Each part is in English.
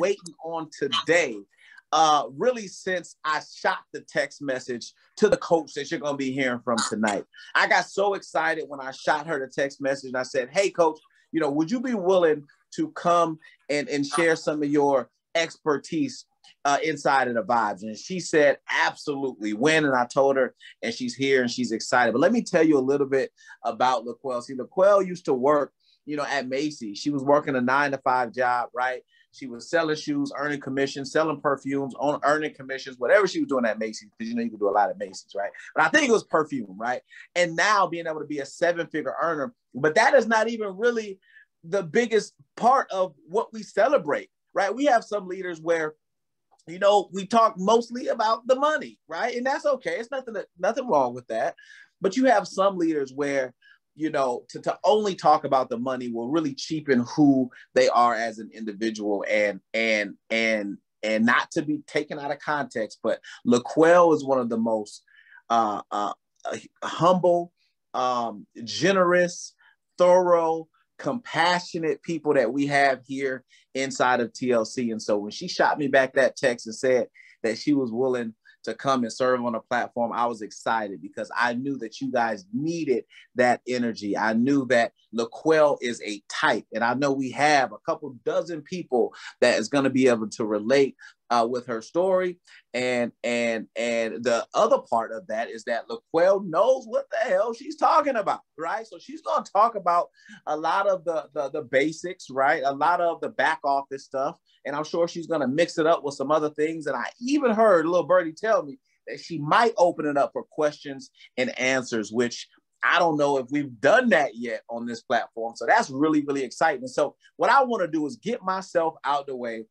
waiting on today. Really since I shot the text message to the coach that you're going to be hearing from tonight. I got so excited when I shot her the text message and I said, hey, coach, would you be willing to come and share some of your expertise inside of the Vibes? And she said, absolutely. When? And I told her, and she's here and she's excited. But let me tell you a little bit about Laquail. See, Laquail used to work, at Macy's. She was working a 9-to-5 job, right? She was selling shoes, earning commissions, selling perfumes, earning commissions, whatever she was doing at Macy's, because you can do a lot at Macy's, right? But I think it was perfume, right? And now being able to be a 7-figure earner, but that is not even really the biggest part of what we celebrate, right? We have some leaders where, we talk mostly about the money, right? And that's okay. It's nothing wrong with that. But you have some leaders where, to only talk about the money will really cheapen who they are as an individual and not to be taken out of context. But Laquail is one of the most humble, generous, thorough, compassionate people that we have here inside of TLC. And so when she shot me back that text and said that she was willing to come and serve on a platform, I was excited because I knew that you guys needed that energy. I knew that Laquail is a type, and I know we have a couple dozen people that is going to be able to relate with her story. And the other part of that is that Laquail knows what the hell she's talking about, right? So she's going to talk about a lot of the basics, right? A lot of the back office stuff. And I'm sure she's going to mix it up with some other things. And I even heard little birdie tell me that she might open it up for questions and answers, which I don't know if we've done that yet on this platform. So that's really, really exciting. So what I want to do is get myself out the way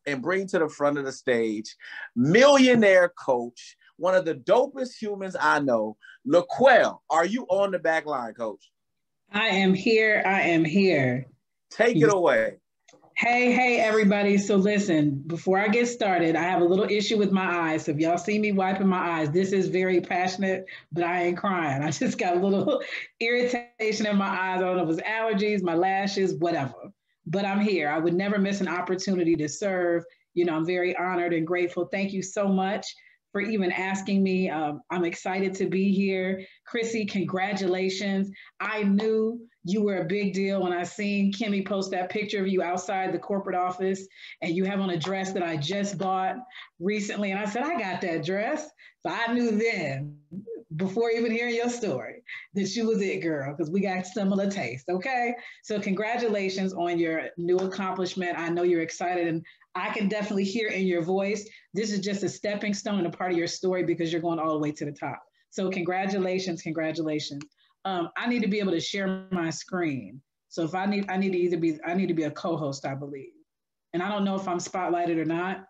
and bring to the front of the stage millionaire coach, one of the dopest humans I know. Laquail, are you on the back line, coach? I am here. I am here. Take it away. Hey, everybody. So listen, before I get started, I have a little issue with my eyes. So if y'all see me wiping my eyes, this is very passionate, but I ain't crying. I just got a little irritation in my eyes. I don't know if it's allergies, my lashes, whatever. But I'm here. I would never miss an opportunity to serve. I'm very honored and grateful. Thank you so much for even asking me. I'm excited to be here. Chrissy, congratulations. I knew you were a big deal when I seen Kimmy post that picture of you outside the corporate office and you have on a dress that I just bought recently. And I said, I got that dress. So I knew then, before even hearing your story, that you was it, girl, because we got similar taste, okay? So congratulations on your new accomplishment. I know you're excited, and I can definitely hear in your voice, this is just a stepping stone and a part of your story because you're going all the way to the top. So congratulations, congratulations. I need to be able to share my screen. So if I need to be a co-host, I believe. And I don't know if I'm spotlighted or not.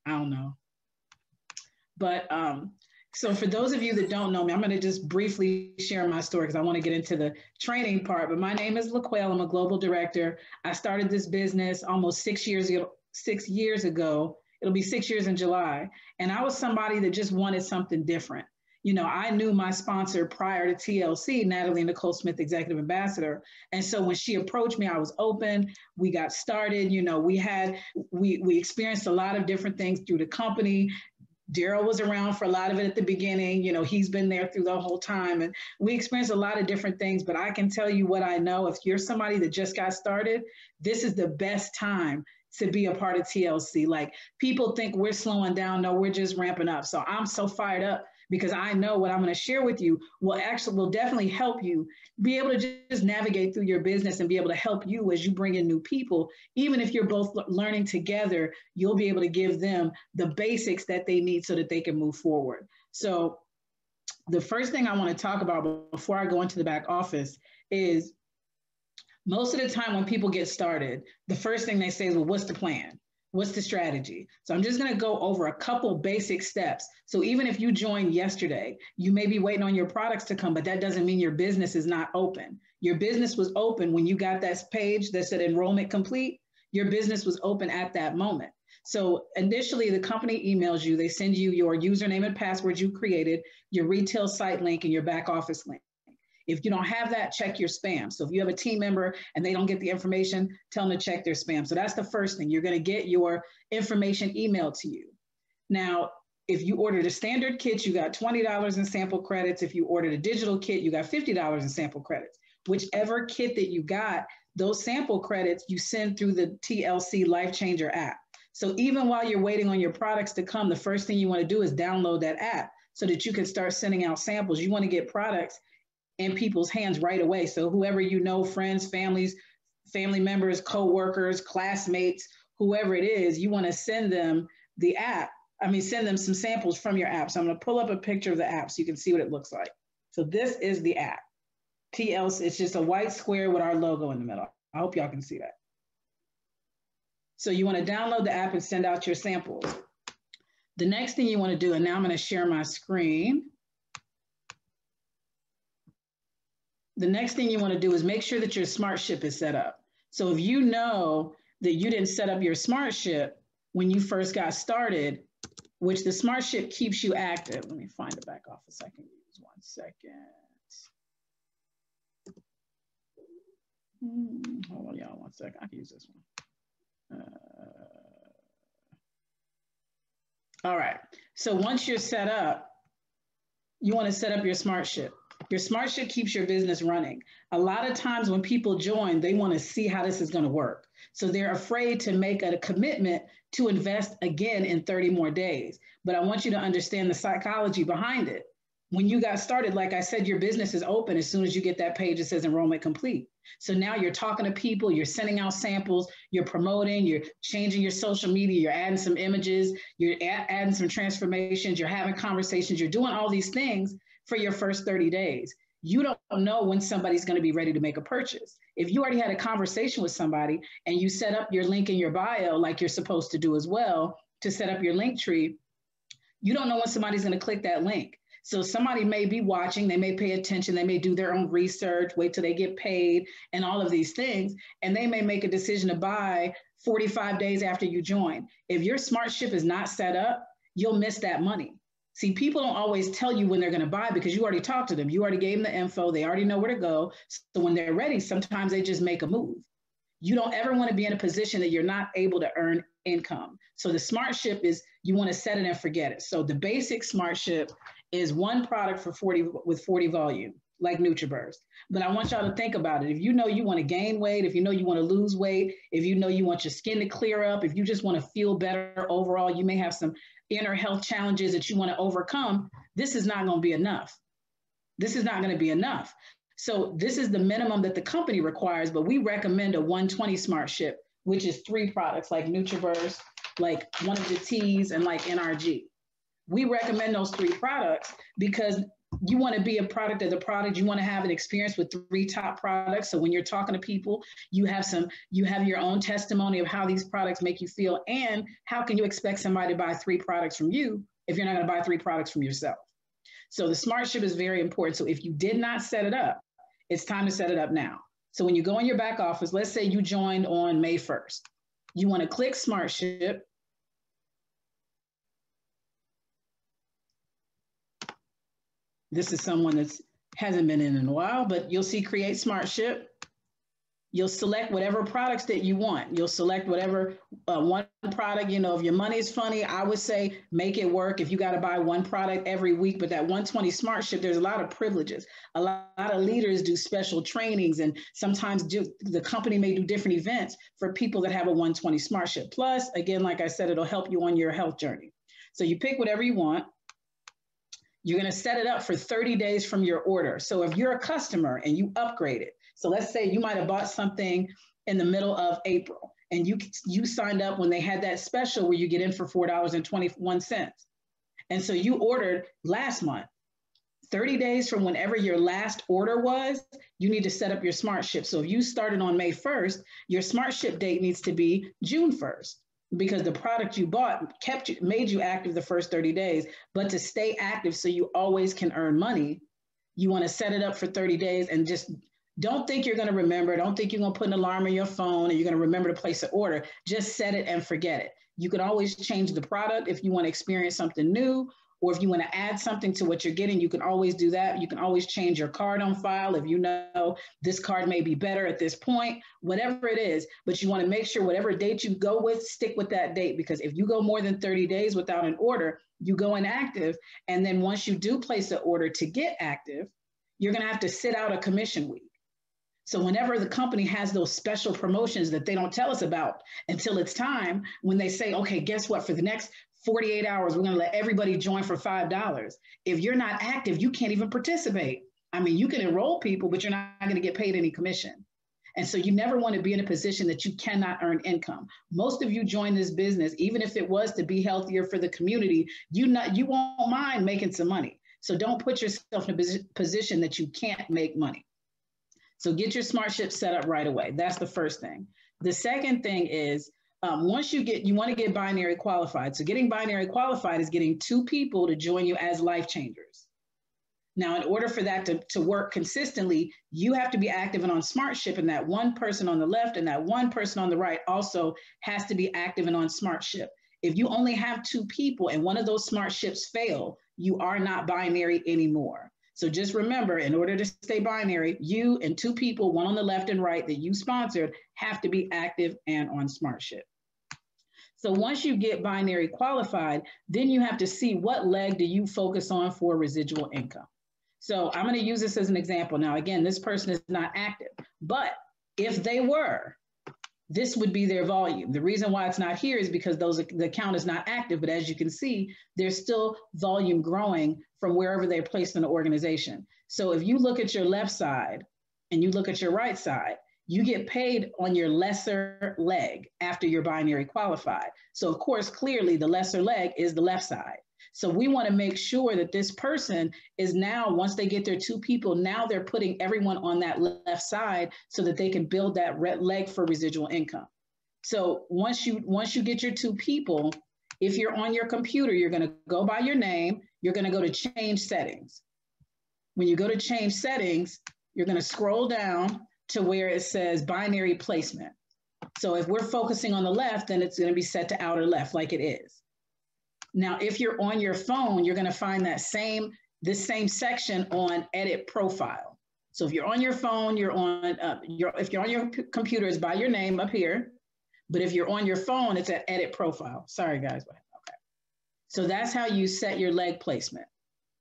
I don't know. But so for those of you that don't know me, I'm going to just briefly share my story because I want to get into the training part. But my name is Laquail. I'm a global director. I started this business almost 6 years ago. 6 years ago. It'll be 6 years in July. And I was somebody that just wanted something different. I knew my sponsor prior to TLC, Natalie Nicole Smith, Executive Ambassador. And so when she approached me, I was open. We got started. We experienced a lot of different things through the company. Daryl was around for a lot of it at the beginning. He's been there through the whole time. And we experienced a lot of different things. But I can tell you what I know. If you're somebody that just got started, this is the best time to be a part of TLC. Like, people think we're slowing down. No, we're just ramping up. So I'm so fired up because I know what I'm going to share with you will definitely help you be able to just navigate through your business and be able to help you as you bring in new people. Even if you're both learning together, you'll be able to give them the basics that they need so that they can move forward. So the first thing I want to talk about before I go into the back office is most of the time when people get started, the first thing they say is, well, what's the plan? What's the strategy? So I'm just going to go over a couple basic steps. So even if you joined yesterday, you may be waiting on your products to come, but that doesn't mean your business is not open. Your business was open when you got that page that said enrollment complete. Your business was open at that moment. So initially the company emails you, they send you your username and password you created, your retail site link, and your back office link. If you don't have that, check your spam. So if you have a team member and they don't get the information, tell them to check their spam. So that's the first thing. You're going to get your information emailed to you. Now, if you ordered a standard kit, you got $20 in sample credits. If you ordered a digital kit, you got $50 in sample credits. Whichever kit that you got, those sample credits you send through the TLC Life Changer app. So even while you're waiting on your products to come, the first thing you want to do is download that app so that you can start sending out samples. You want to get products in people's hands right away. So whoever you know, friends, families, family members, co-workers, classmates, whoever it is, you want to send them the app. Send them some samples from your app. So I'm going to pull up a picture of the app so you can see what it looks like. So this is the app. TLC, it's just a white square with our logo in the middle. I hope y'all can see that. So you want to download the app and send out your samples. The next thing you want to do, and now I'm going to share my screen. The next thing you want to do is make sure that your smart ship is set up. So if you know that you didn't set up your smart ship when you first got started, which the smart ship keeps you active. Let me find the back office I can use. 1 second. Hold on, y'all, 1 second. I can use this one. All right. So once you're set up, you want to set up your smart ship. Your smart ship keeps your business running. A lot of times when people join, they want to see how this is going to work. So they're afraid to make a commitment to invest again in 30 more days. But I want you to understand the psychology behind it. When you got started, like I said, your business is open as soon as you get that page that says enrollment complete. So now you're talking to people, you're sending out samples, you're promoting, you're changing your social media, you're adding some images, you're adding some transformations, you're having conversations, you're doing all these things for your first 30 days. You don't know when somebody's going to be ready to make a purchase. If you already had a conversation with somebody and you set up your link in your bio, like you're supposed to do as well, to set up your link tree, you don't know when somebody's going to click that link. So somebody may be watching, they may pay attention, they may do their own research, wait till they get paid and all of these things. And they may make a decision to buy 45 days after you join. If your smart ship is not set up, you'll miss that money. See, people don't always tell you when they're going to buy because you already talked to them. You already gave them the info. They already know where to go. So when they're ready, sometimes they just make a move. You don't ever want to be in a position that you're not able to earn income. So the smart ship is you want to set it and forget it. So the basic smart ship is one product for 40 volume, like NutriBurst. But I want y'all to think about it. If you know you want to gain weight, if you know you want to lose weight, if you know you want your skin to clear up, if you just want to feel better overall, you may have some inner health challenges that you want to overcome, this is not going to be enough. This is not going to be enough. So this is the minimum that the company requires, but we recommend a 120 smart ship, which is 3 products like NutriBurst, like one of the teas, and like NRG. We recommend those 3 products because you want to be a product as a product. You want to have an experience with 3 top products. So when you're talking to people, you have your own testimony of how these products make you feel. And how can you expect somebody to buy 3 products from you if you're not going to buy 3 products from yourself? So the smart ship is very important. So if you did not set it up, it's time to set it up now. So when you go in your back office, let's say you joined on May 1st, you want to click smart ship. This is someone that hasn't been in a while, but you'll see create smart ship. You'll select whatever products that you want. You'll select whatever one product, if your money is funny, I would say make it work if you got to buy 1 product every week. But that 120 smart ship, there's a lot of privileges. A lot of leaders do special trainings, and sometimes the company may do different events for people that have a 120 smart ship. Plus, again, like I said, it'll help you on your health journey. So you pick whatever you want. You're going to set it up for 30 days from your order. So if you're a customer and you upgrade it, so let's say you might have bought something in the middle of April and you signed up when they had that special where you get in for $4.21. And so you ordered last month. 30 days from whenever your last order was, you need to set up your smart ship. So if you started on May 1st, your smart ship date needs to be June 1st. Because the product you bought made you active the first 30 days. But to stay active so you always can earn money, you want to set it up for 30 days and just don't think you're going to remember. Don't think you're going to put an alarm on your phone and you're going to remember to place an order. Just set it and forget it. You can always change the product if you want to experience something new, or if you want to add something to what you're getting, you can always do that. You can always change your card on file if you know this card may be better at this point, whatever it is. But you want to make sure whatever date you go with, stick with that date, because if you go more than 30 days without an order, you go inactive. And then once you do place an order to get active, you're going to have to sit out a commission week. So whenever the company has those special promotions that they don't tell us about until it's time, when they say, okay, guess what, for the next 48 hours, we're going to let everybody join for $5. If you're not active, you can't even participate. I mean, you can enroll people, but you're not going to get paid any commission. And so you never want to be in a position that you cannot earn income. Most of you join this business, even if it was to be healthier for the community, you won't mind making some money. So don't put yourself in a position that you can't make money. So get your SmartShip set up right away. That's the first thing. The second thing is, once you want to get binary qualified. So getting binary qualified is getting 2 people to join you as life changers. Now, in order for that to work consistently, you have to be active and on SmartShip, and that one person on the left and that one person on the right also has to be active and on SmartShip. If you only have 2 people and one of those SmartShips fail, you are not binary anymore. So just remember, in order to stay binary, you and 2 people, one on the left and right that you sponsored, have to be active and on SmartShip. So once you get binary qualified, then you have to see what leg do you focus on for residual income. So I'm going to use this as an example. Now, again, this person is not active, but if they were, this would be their volume. The reason why it's not here is because the account is not active, but as you can see, there's still volume growing from wherever they're placed in the organization. So if you look at your left side and you look at your right side, you get paid on your lesser leg after you're binary qualified. So of course, clearly the lesser leg is the left side. So we want to make sure that this person is now, once they get their 2 people, now they're putting everyone on that left side so that they can build that leg for residual income. So once you get your 2 people, if you're on your computer, you're going to go by your name, you're going to go to change settings. When you go to change settings, you're going to scroll down to where it says binary placement. So if we're focusing on the left, then it's going to be set to outer left like it is. Now, if you're on your phone, you're going to find this same section on edit profile. So if you're on your phone, if you're on your computer, it's by your name up here. But if you're on your phone, it's at edit profile. Sorry, guys. Okay. So that's how you set your leg placement.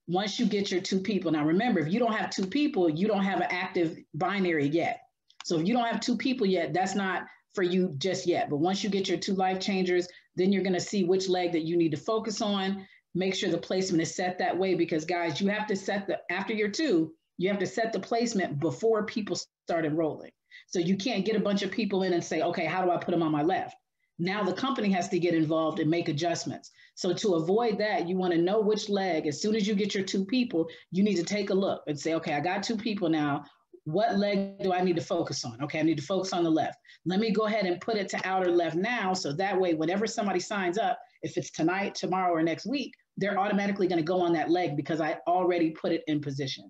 Once you get your 2 people. Now, remember, if you don't have 2 people, you don't have an active binary yet. So if you don't have 2 people yet, that's not for you just yet. But once you get your 2 life changers, then you're going to see which leg that you need to focus on. Make sure the placement is set that way, because guys, you have to set after your 2, you have to set the placement before people start enrolling. So you can't get a bunch of people in and say, okay, how do I put them on my left? Now the company has to get involved and make adjustments. So to avoid that, you want to know which leg. As soon as you get your 2 people, you need to take a look and say, okay, I got 2 people now. What leg do I need to focus on? Okay, I need to focus on the left. Let me go ahead and put it to outer left now. So that way, whenever somebody signs up, if it's tonight, tomorrow, or next week, they're automatically going to go on that leg because I already put it in position.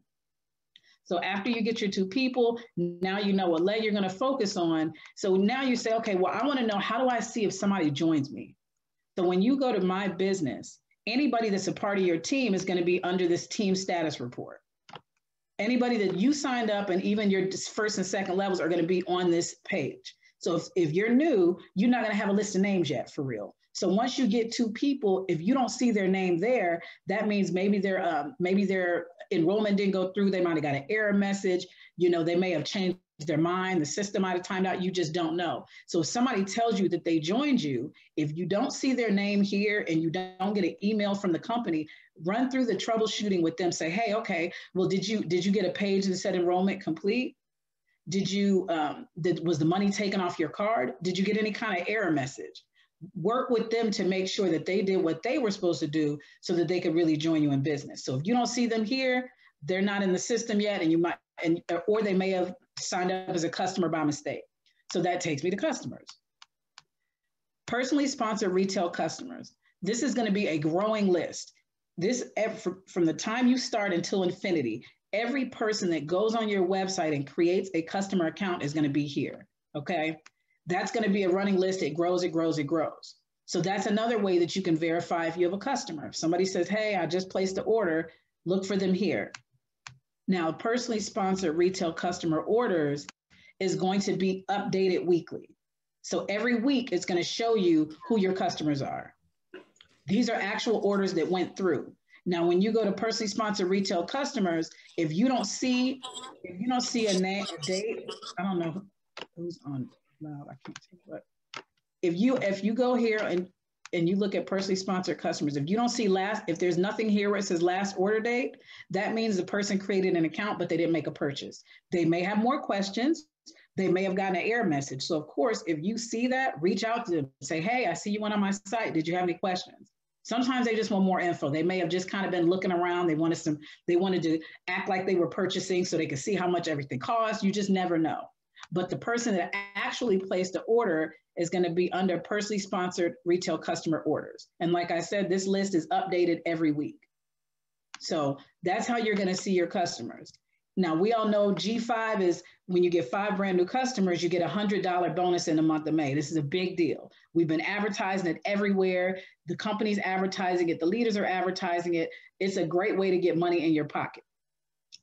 So after you get your 2 people, now you know what leg you're going to focus on. So now you say, okay, well, I want to know, how do I see if somebody joins me? So when you go to My Business, anybody that's a part of your team is going to be under this team status report. Anybody that you signed up and even your first and second levels are going to be on this page. So if you're new, you're not going to have a list of names yet, for real. So once you get 2 people, if you don't see their name there, that means maybe their enrollment didn't go through. They might have got an error message. You know, they may have changed their mind. The system might have timed out. You just don't know. So if somebody tells you that they joined you, if you don't see their name here and you don't get an email from the company, run through the troubleshooting with them. Say, hey, okay, well, did you get a page that said enrollment complete? Was the money taken off your card? Did you get any kind of error message? Work with them to make sure that they did what they were supposed to do so that they could really join you in business. So if you don't see them here, they're not in the system yet, or they may have signed up as a customer by mistake. So that takes me to customers. Personally sponsored retail customers. This is going to be a growing list. From the time you start until infinity, every person that goes on your website and creates a customer account is going to be here, okay? That's going to be a running list. It grows, it grows, it grows. So that's another way that you can verify if you have a customer. If somebody says, hey, I just placed an order, look for them here. Now, personally sponsored retail customer orders is going to be updated weekly. So every week it's going to show you who your customers are. These are actual orders that went through. Now, when you go to personally sponsored retail customers, if you don't see a name, a date, I don't know who's on loud. I can't see what. If you go here and you look at personally sponsored customers, if you don't see if there's nothing here where it says last order date, that means the person created an account, but they didn't make a purchase. They may have more questions. They may have gotten an error message. So of course, if you see that, reach out to them, say, hey, I see you went on my site. Did you have any questions? Sometimes they just want more info. They may have just kind of been looking around. They wanted to act like they were purchasing so they could see how much everything costs. You just never know. But the person that actually placed the order is going to be under personally sponsored retail customer orders. And like I said, this list is updated every week. So that's how you're going to see your customers. Now, we all know G5 is when you get 5 brand new customers, you get a $100 bonus in the month of May. This is a big deal. We've been advertising it everywhere. The company's advertising it. The leaders are advertising it. It's a great way to get money in your pocket.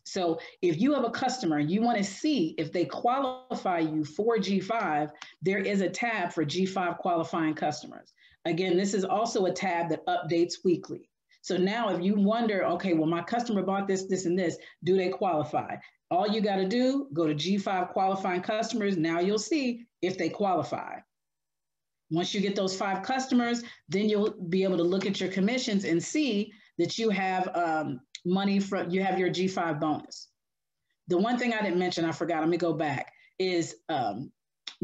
So if you have a customer and you want to see if they qualify you for G5, there is a tab for G5 qualifying customers. Again, this is also a tab that updates weekly. So now if you wonder, okay, well, my customer bought this, this, and this, do they qualify? All you got to do, go to G5 qualifying customers. Now you'll see if they qualify. Once you get those 5 customers, then you'll be able to look at your commissions and see that you have you have your G5 bonus. The one thing I didn't mention, I forgot, let me go back, is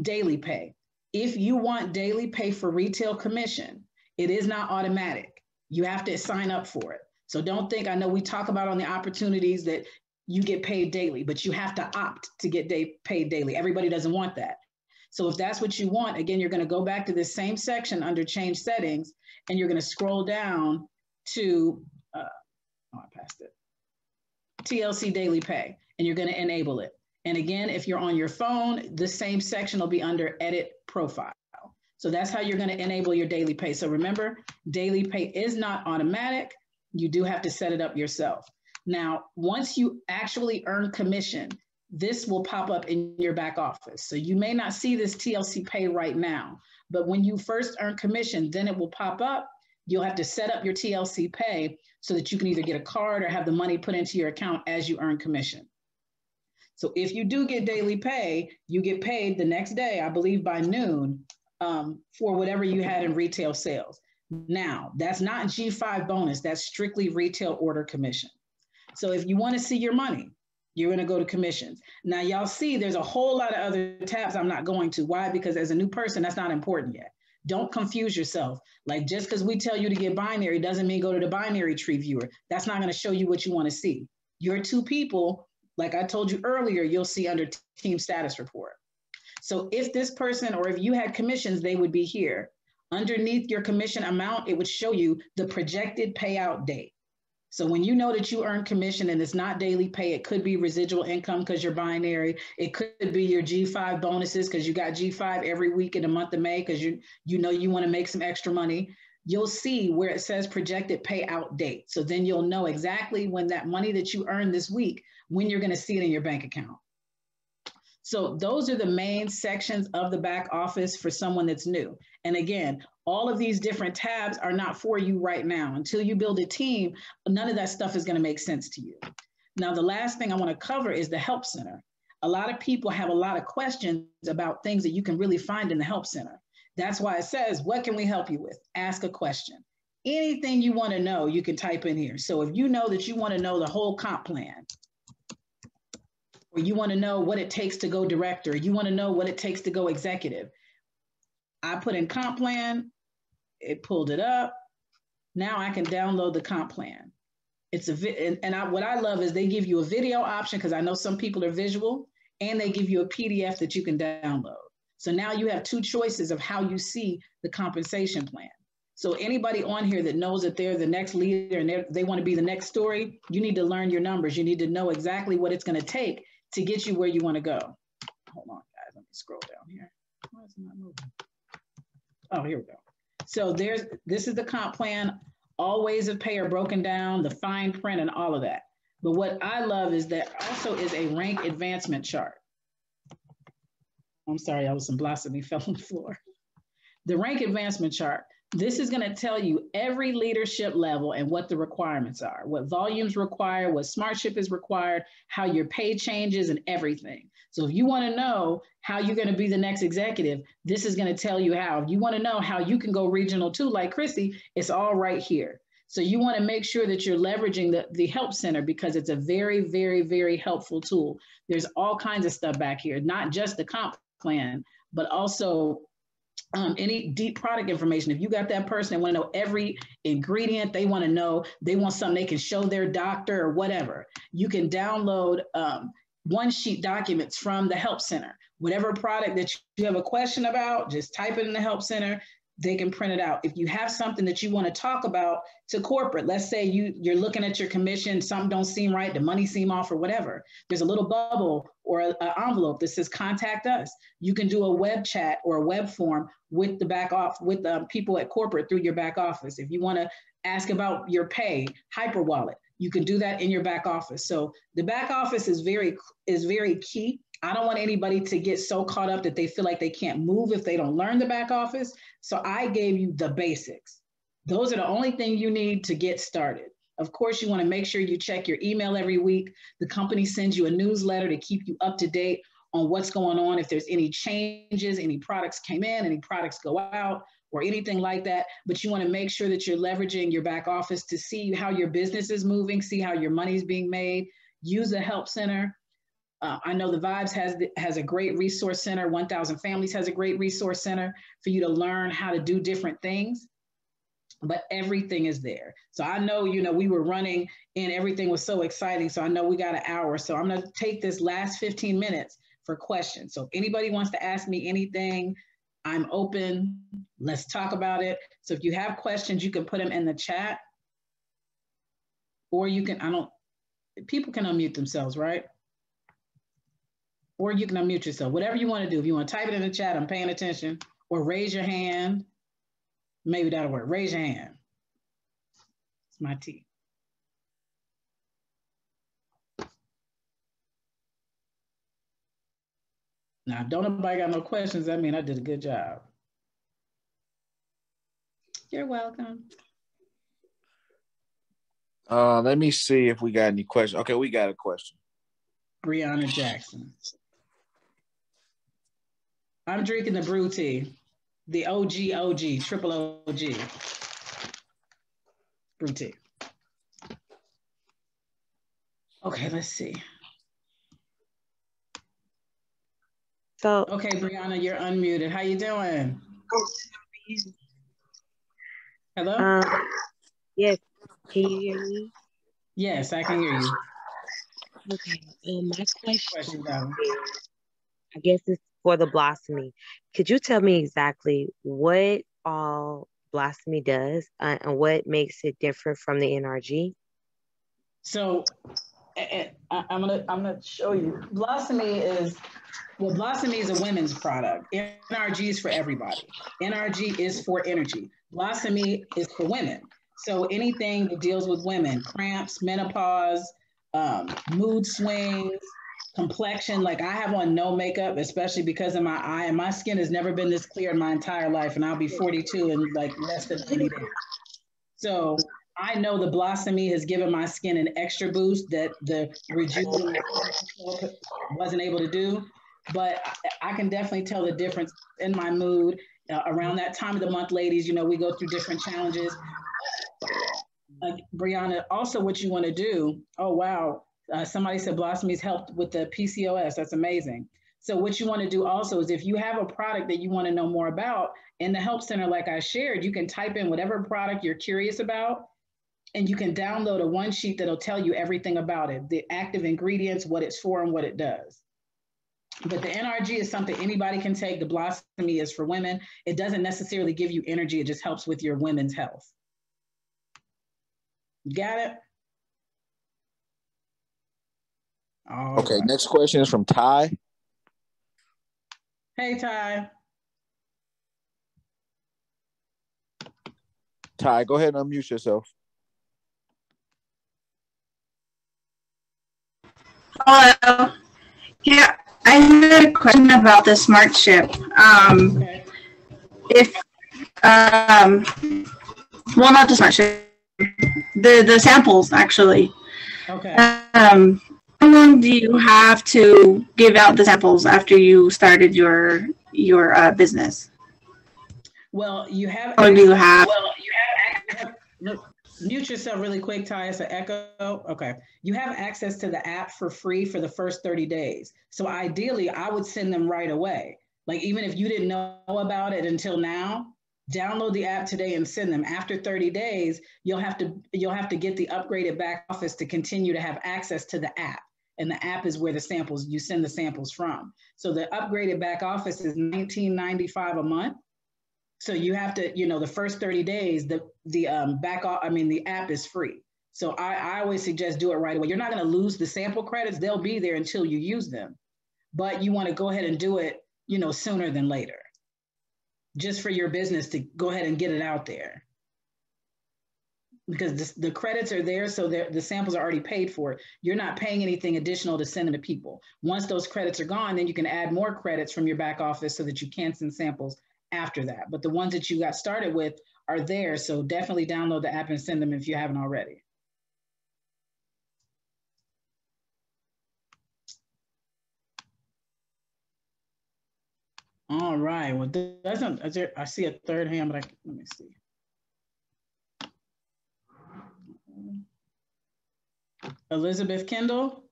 daily pay. If you want daily pay for retail commission, it is not automatic. You have to sign up for it. So don't think, I know we talk about on the opportunities that you get paid daily, but you have to opt to get paid daily. Everybody doesn't want that. So if that's what you want, again, you're going to go back to this same section under change settings, and you're going to scroll down to, I passed it, TLC daily pay, and you're going to enable it. And again, if you're on your phone, the same section will be under edit profile. So that's how you're going to enable your daily pay. So remember, daily pay is not automatic. You do have to set it up yourself. Now, once you actually earn commission, this will pop up in your back office. So you may not see this TLC pay right now, but when you first earn commission, then it will pop up. You'll have to set up your TLC pay so that you can either get a card or have the money put into your account as you earn commission. So if you do get daily pay, you get paid the next day, I believe by noon, for whatever you had in retail sales. Now, that's not G5 bonus, that's strictly retail order commission. So if you want to see your money, you're going to go to commissions. Now, y'all see there's a whole lot of other tabs I'm not going to. Why? Because as a new person, that's not important yet. Don't confuse yourself. Like just because we tell you to get binary doesn't mean go to the binary tree viewer. That's not going to show you what you want to see. Your 2 people, like I told you earlier, you'll see under team status report. So if this person, or if you had commissions, they would be here. Underneath your commission amount, it would show you the projected payout date. So when you know that you earn commission and it's not daily pay, it could be residual income because you're binary. It could be your G5 bonuses because you got G5 every week in the month of May because you know you want to make some extra money. You'll see where it says projected payout date. So then you'll know exactly when that money that you earned this week, when you're going to see it in your bank account. So those are the main sections of the back office for someone that's new. And again, all of these different tabs are not for you right now. Until you build a team, none of that stuff is going to make sense to you. Now, the last thing I want to cover is the Help Center. A lot of people have a lot of questions about things that you can really find in the Help Center. That's why it says, what can we help you with? Ask a question. Anything you want to know, you can type in here. So if you know that you want to know the whole comp plan, or you want to know what it takes to go director, you want to know what it takes to go executive, I put in comp plan, it pulled it up. Now I can download the comp plan. It's what I love is they give you a video option because I know some people are visual, and they give you a PDF that you can download. So now you have 2 choices of how you see the compensation plan. So anybody on here that knows that they're the next leader and they want to be the next story, you need to learn your numbers. You need to know exactly what it's going to take to get you where you want to go. Hold on, guys. Let me scroll down here. Why is it not moving? Oh, here we go. So this is the comp plan. All ways of pay are broken down, the fine print and all of that. But what I love is that also is a rank advancement chart. I'm sorry, I was some blasphemy fell on the floor. The rank advancement chart. This is going to tell you every leadership level and what the requirements are, what volumes require, what SmartShip is required, how your pay changes and everything. So if you want to know how you're going to be the next executive, this is going to tell you how. If you want to know how you can go regional too, like Chrissy, it's all right here. So you want to make sure that you're leveraging the Help Center because it's a very, very, very helpful tool. There's all kinds of stuff back here, not just the comp plan, but also any deep product information. If you got that person that want to know every ingredient, they want to know, they want something they can show their doctor or whatever, you can download one sheet documents from the Help Center. Whatever product that you have a question about, just type it in the Help Center. They can print it out. If you have something that you want to talk about to corporate, let's say you're looking at your commission, something don't seem right, the money seem off or whatever, there's a little bubble or an envelope that says contact us. You can do a web chat or a web form with the back off with people at corporate through your back office. If you want to ask about your pay, Hyperwallet, you can do that in your back office. So the back office is very key. I don't want anybody to get so caught up that they feel like they can't move if they don't learn the back office. So I gave you the basics. Those are the only thing you need to get started. Of course, you want to make sure you check your email every week. The company sends you a newsletter to keep you up to date on what's going on. If there's any changes, any products came in, any products go out, or anything like that. But you want to make sure that you're leveraging your back office to see how your business is moving, see how your money is being made. Use the Help Center. I know the Vibes has a great resource center. 1000 Families has a great resource center for you to learn how to do different things, but everything is there. So I know, we were running and everything was so exciting. So I know we got an hour. So I'm going to take this last 15 minutes for questions. So if anybody wants to ask me anything, I'm open. Let's talk about it. So if you have questions, you can put them in the chat, or you can, people can unmute themselves, right? Or you can unmute yourself, whatever you want to do. If you want to type it in the chat, I'm paying attention, or raise your hand. Maybe that'll work. Raise your hand. It's my tea. Now, if don't nobody got no questions, that means I did a good job. You're welcome. Let me see if we got any questions. Okay, we got a question. Brianna Jackson. I'm drinking the brew tea, the OG, triple OG brew tea. Okay, let's see. So, okay, Brianna, you're unmuted. How you doing? Hello? Yes, can you hear me? Yes, I can hear you. Okay, my question I guess it's for the Blossomy. Could you tell me exactly what all Blossomy does and what makes it different from the NRG? So I'm gonna show you. Blossomy is a women's product. NRG is for everybody. NRG is for energy. Blossomy is for women. So anything that deals with women, cramps, menopause, mood swings, complexion. Like I have on no makeup, especially because of my eye, and my skin has never been this clear in my entire life, and I'll be 42 in like less than 90 days. So I know the Blossomy has given my skin an extra boost that the Rejuvenate wasn't able to do. But I can definitely tell the difference in my mood around that time of the month, ladies. We go through different challenges. Brianna, also what you want to do, oh, wow. Somebody said Blossomy's helped with the PCOS. That's amazing. So what you want to do also is if you have a product that you want to know more about in the Help Center, like I shared, you can type in whatever product you're curious about, and you can download a one sheet that'll tell you everything about it, the active ingredients, what it's for, and what it does. But the NRG is something anybody can take. The Blossomy is for women. It doesn't necessarily give you energy. It just helps with your women's health. Got it? Okay, right. Next question is from Ty. Hey, Ty. Ty, go ahead and unmute yourself. Hello. Yeah, I had a question about the smart ship. If well, not the smart ship, the samples actually. Okay. How long do you have to give out the samples after you started your business? Well, you have. Or do you have? Look, mute yourself really quick, Ty. It's an echo. Okay. You have access to the app for free for the first 30 days. So ideally, I would send them right away. Like, even if you didn't know about it until now, download the app today and send them. After 30 days, you'll have to get the upgraded back office to continue to have access to the app. And the app is where you send the samples from. So the upgraded back office is $19.95 a month. So you have to, the first 30 days, the app is free. So I always suggest do it right away. You're not going to lose the sample credits. They'll be there until you use them. But you want to go ahead and do it, sooner than later, just for your business to go ahead and get it out there. Because the credits are there, so the samples are already paid for. You're not paying anything additional to send them to people. Once those credits are gone, then you can add more credits from your back office so that you can send samples after that. But the ones that you got started with are there. So definitely download the app and send them if you haven't already. All right. Well, I see a third hand, but let me see. Elizabeth Kendall.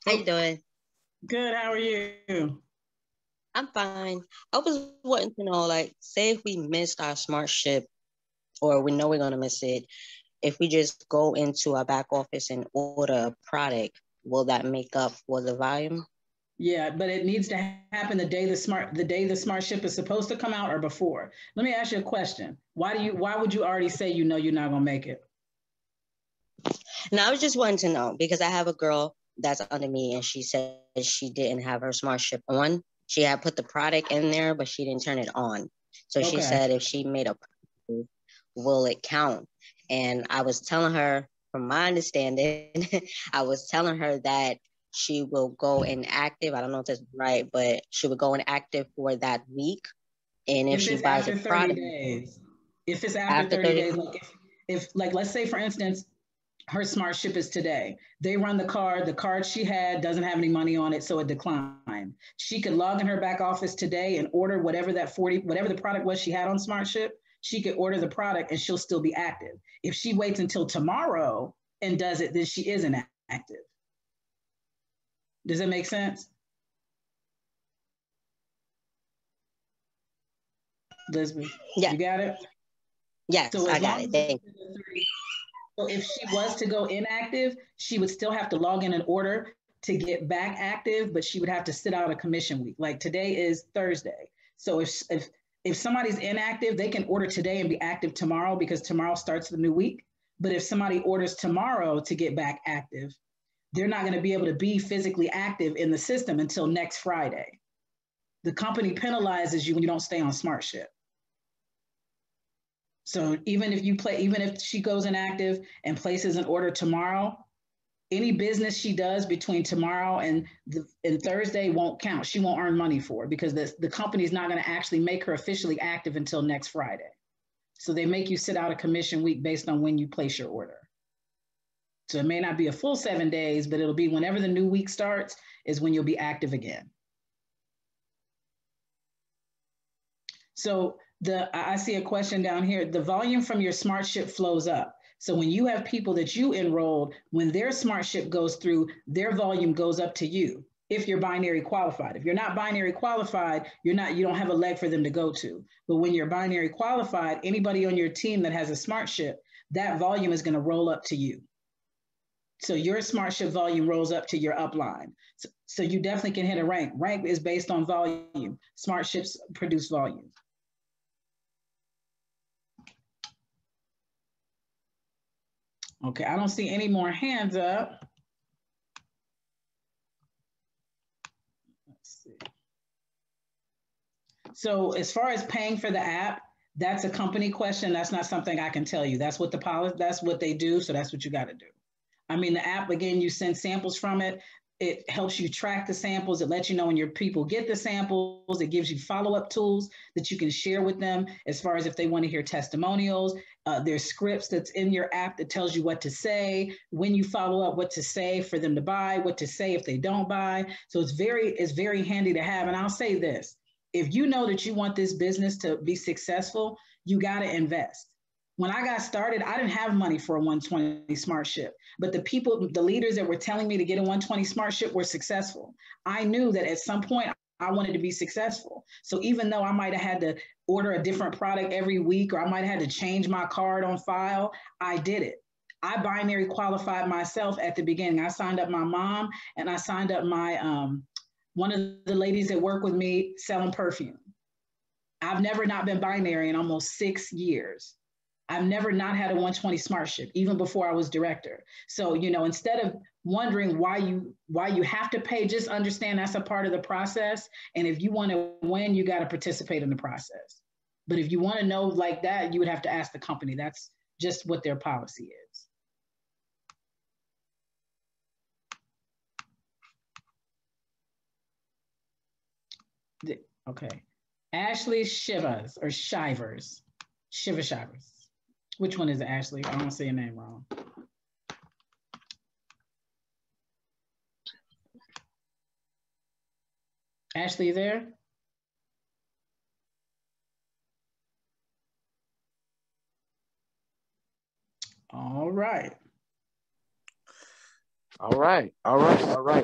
How you doing? Good. How are you? I'm fine. I was wanting to know, like, say if we missed our smart ship, or we know we're gonna miss it, if we just go into our back office and order a product, will that make up for the volume? Yeah, but it needs to happen the day the smart ship is supposed to come out or before. Let me ask you a question. Why would you already say you're not gonna make it? Now, I was just wanting to know because I have a girl that's under me and she said she didn't have her smart ship on. She had put the product in there, but she didn't turn it on. So she said if she made a purchase, will it count? And I was telling her, from my understanding, I was telling her that she will go inactive. I don't know if that's right, but she would go inactive for that week. And if she buys a product, if it's after 30 days, like let's say for instance, her smart ship is today. They run the card she had doesn't have any money on it, so it declined. She could log in her back office today and order whatever the product was she had on smart ship. She could order the product and she'll still be active. If she waits until tomorrow and does it, then she isn't active. Does that make sense? Lisbeth, yeah. You got it? Yes, so I got it. Thank you. So if she was to go inactive, she would still have to log in and order to get back active, but she would have to sit out a commission week. Like today is Thursday. So if somebody's inactive, they can order today and be active tomorrow because tomorrow starts the new week. But if somebody orders tomorrow to get back active, they're not going to be able to be physically active in the system until next Friday. The company penalizes you when you don't stay on smart ship. So even if she goes inactive and places an order tomorrow, any business she does between tomorrow and Thursday won't count. She won't earn money for it because the company's not going to actually make her officially active until next Friday. So they make you sit out a commission week based on when you place your order. So it may not be a full 7 days, but it'll be whenever the new week starts is when you'll be active again. So I see a question down here. The volume from your smart ship flows up. So when you have people that you enrolled, when their smart ship goes through, their volume goes up to you if you're binary qualified. If you're not binary qualified, you don't have a leg for them to go to. But when you're binary qualified, anybody on your team that has a smart ship, that volume is going to roll up to you. So your smart ship volume rolls up to your upline. So you definitely can hit a rank. Rank is based on volume. Smart ships produce volume. Okay, I don't see any more hands up. Let's see. So as far as paying for the app, that's a company question. That's not something I can tell you. That's what that's what they do. So that's what you got to do. I mean, the app, again, you send samples from it. It helps you track the samples. It lets you know when your people get the samples. It gives you follow-up tools that you can share with them as far as if they want to hear testimonials. There's scripts that's in your app that tells you what to say, when you follow up, what to say for them to buy, what to say if they don't buy. So it's very handy to have. And I'll say this, if you know that you want this business to be successful, you got to invest. When I got started, I didn't have money for a 120 smart ship, but the leaders that were telling me to get a 120 smart ship were successful. I knew that at some point I wanted to be successful. So even though I might have had to order a different product every week, or I might have had to change my card on file, I did it. I binary qualified myself at the beginning. I signed up my mom, and I signed up my, one of the ladies that work with me selling perfume. I've never not been binary in almost 6 years. I've never not had a 120 smart ship, even before I was director. So, instead of wondering why you have to pay, just understand that's a part of the process. And if you want to win, you got to participate in the process. But if you want to know like that, you would have to ask the company. That's just what their policy is. Okay. Ashley Shivas or Shivers. Shivers. Which one is it, Ashley? I don't say your name wrong. Ashley, you there? All right.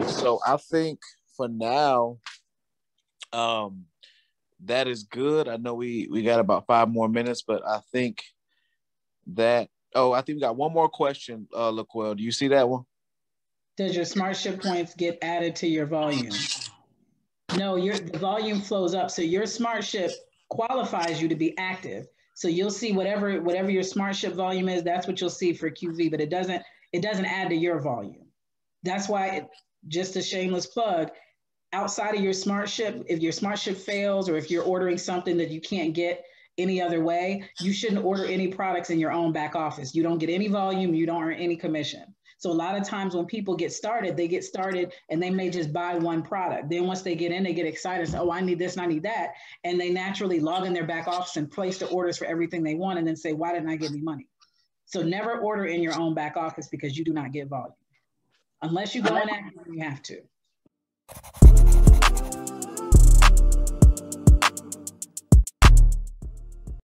So I think for now, that is good. I know we got about 5 more minutes, but I think that, I think we got one more question, Laquail. Do you see that one? Does your smart ship points get added to your volume? No, the volume flows up. So your smart ship qualifies you to be active. So you'll see whatever your smart ship volume is, that's what you'll see for QV, but it doesn't add to your volume. That's why, just a shameless plug, outside of your smart ship, if your smart ship fails, or if you're ordering something that you can't get any other way, you shouldn't order any products in your own back office. You don't get any volume, you don't earn any commission. So a lot of times when people get started, and they may just buy one product. Then once they get in, they get excited. So, I need this and I need that. And they naturally log in their back office and place the orders for everything they want, and then say, why didn't I get any money? So never order in your own back office, because you do not get volume. Unless you go in active, you have to.